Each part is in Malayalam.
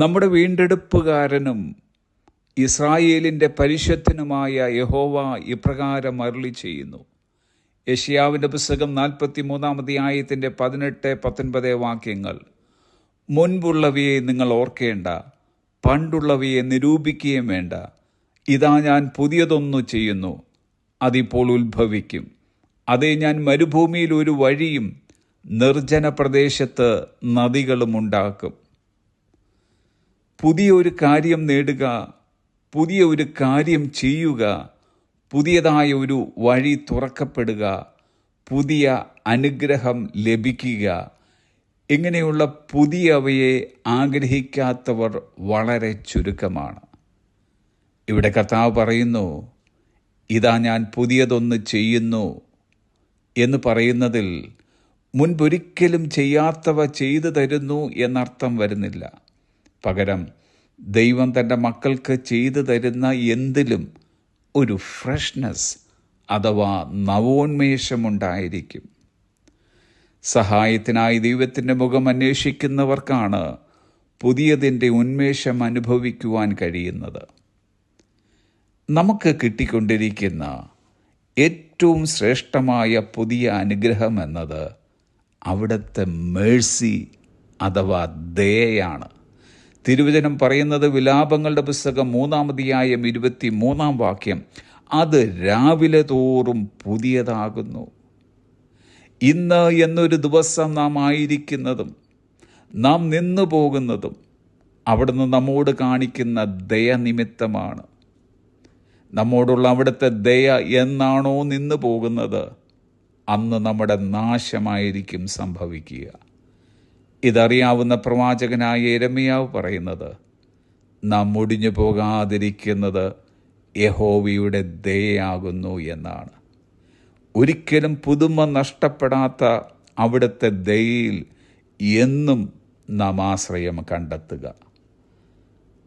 നമ്മുടെ വീണ്ടെടുപ്പുകാരനും ഇസ്രായേലിൻ്റെ പരിശുദ്ധനുമായ യഹോവ ഇപ്രകാരം അരുളി ചെയ്യുന്നു. യെശയ്യാവിൻ്റെ പുസ്തകം 43-ാം അധ്യായത്തിൻ്റെ 18-19 വാക്യങ്ങൾ. മുൻപുള്ളവയെ നിങ്ങൾ ഓർക്കേണ്ട, പണ്ടുള്ളവയെ നിരൂപിക്കുകയും വേണ്ട. ഇതാ ഞാൻ പുതിയതൊന്നു ചെയ്യുന്നു, അതിപ്പോൾ ഉത്ഭവിക്കും. അതേ, ഞാൻ മരുഭൂമിയിൽ ഒരു വഴിയും നിർജ്ജന പ്രദേശത്ത് നദികളും ഉണ്ടാക്കും. പുതിയ ഒരു കാര്യം നേടുക, പുതിയ ഒരു കാര്യം ചെയ്യുക, പുതിയതായ ഒരു വഴി തുറക്കപ്പെടുക, പുതിയ അനുഗ്രഹം ലഭിക്കുക, ഇങ്ങനെയുള്ള പുതിയവയെ ആഗ്രഹിക്കാത്തവർ വളരെ ചുരുക്കമാണ്. ഇവിടെ കർത്താവ് പറയുന്നു, ഇതാ ഞാൻ പുതിയതൊന്ന് ചെയ്യുന്നു എന്ന് പറയുന്നതിൽ മുൻപൊരിക്കലും ചെയ്യാത്തവ ചെയ്തു തരുന്നു എന്നർത്ഥം വരുന്നില്ല. പകരം ദൈവം തൻ്റെ മക്കൾക്ക് ചെയ്തു തരുന്ന എന്തിലും ഒരു ഫ്രഷ്നെസ് അഥവാ നവോന്മേഷമുണ്ടായിരിക്കും. സഹായത്തിനായി ദൈവത്തിൻ്റെ മുഖം അന്വേഷിക്കുന്നവർക്കാണ് പുതിയതിൻ്റെ ഉന്മേഷം അനുഭവിക്കുവാൻ കഴിയുന്നത്. നമുക്ക് കിട്ടിക്കൊണ്ടിരിക്കുന്ന ഏറ്റവും ശ്രേഷ്ഠമായ പുതിയ അനുഗ്രഹം എന്നത് അവിടുത്തെ മേഴ്സി അഥവാ ദയയാണ്. തിരുവചനം പറയുന്നത്, വിലാപങ്ങളുടെ പുസ്തകം 3-ാം അധ്യായം 23-ാം വാക്യം, അത് രാവിലെ തോറും പുതിയതാകുന്നു. ഇന്ന് എന്നൊരു ദിവസം നാം ആയിരിക്കുന്നതും നാം നിന്നു പോകുന്നതും അവിടുന്ന് നമ്മോട് കാണിക്കുന്ന ദയ നിമിത്തമാണ്. നമ്മോടുള്ള അവിടുത്തെ ദയ എന്നാണോ നിന്നു പോകുന്നത്, അന്ന് നമ്മുടെ നാശമായിരിക്കും സംഭവിക്കുക. ഇതറിയാവുന്ന പ്രവാചകനായ യിരെമ്യാവ് പറയുന്നത്, നാം മുടിഞ്ഞു പോകാതിരിക്കുന്നത് യഹോവയുടെ ദയയാകുന്നു എന്നാണ്. ഒരിക്കലും പുതുമ നഷ്ടപ്പെടാത്ത അവിടുത്തെ ദയയിൽ എന്നും നാം ആശ്രയം കണ്ടെത്തുക.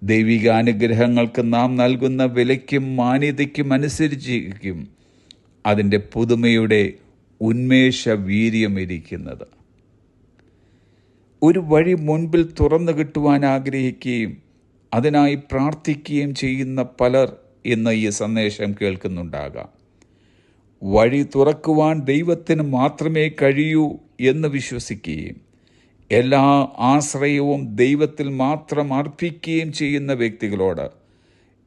ദൈവികാനുഗ്രഹങ്ങൾക്ക് നാം നൽകുന്ന വിലയ്ക്കും മാന്യതയ്ക്കും അനുസരിച്ചിരിക്കും അതിൻ്റെ പുതുമയുടെ ഉന്മേഷ വീര്യം ഇരിക്കുന്നത്. ഒരു വഴി മുൻപിൽ തുറന്നു കിട്ടുവാൻ ആഗ്രഹിക്കുകയും അതിനായി പ്രാർത്ഥിക്കുകയും ചെയ്യുന്ന പലർ ഇന്ന് ഈ സന്ദേശം കേൾക്കുന്നുണ്ടാകാം. വഴി തുറക്കുവാൻ ദൈവത്തിന് മാത്രമേ കഴിയൂ എന്ന് വിശ്വസിക്കുകയും എല്ലാ ആശ്രയവും ദൈവത്തിൽ മാത്രം അർപ്പിക്കുകയും ചെയ്യുന്ന വ്യക്തികളോട്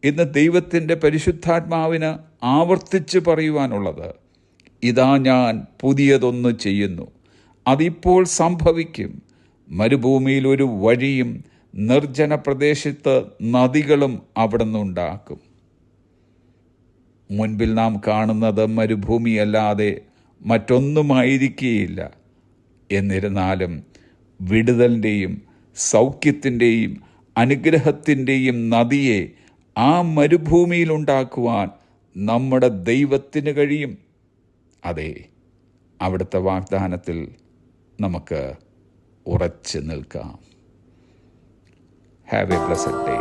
ഇന്ന് ദൈവത്തിൻ്റെ പരിശുദ്ധാത്മാവിന് ആവർത്തിച്ച് പറയുവാനുള്ളത്, ഇതാ ഞാൻ പുതിയതൊന്ന് ചെയ്യുന്നു, അതിപ്പോൾ സംഭവിക്കും. മരുഭൂമിയിൽ ഒരു വഴിയും നിർജ്ജന പ്രദേശത്ത് നദികളും അവിടുന്ന് ഉണ്ടാക്കും. മുൻപിൽ നാം കാണുന്നത് മരുഭൂമിയല്ലാതെ മറ്റൊന്നുമായിരിക്കുകയില്ല. എന്നിരുന്നാലും വിടുതലിൻ്റെയും സൗഖ്യത്തിൻ്റെയും അനുഗ്രഹത്തിൻ്റെയും നദിയെ ആ മരുഭൂമിയിൽ ഉണ്ടാക്കുവാൻ നമ്മുടെ ദൈവത്തിന് കഴിയും. അതെ, അവിടുത്തെ വാഗ്ദാനത്തിൽ നമുക്ക് ഉറച്ചു നിൽക്കാം. Have A blessed day.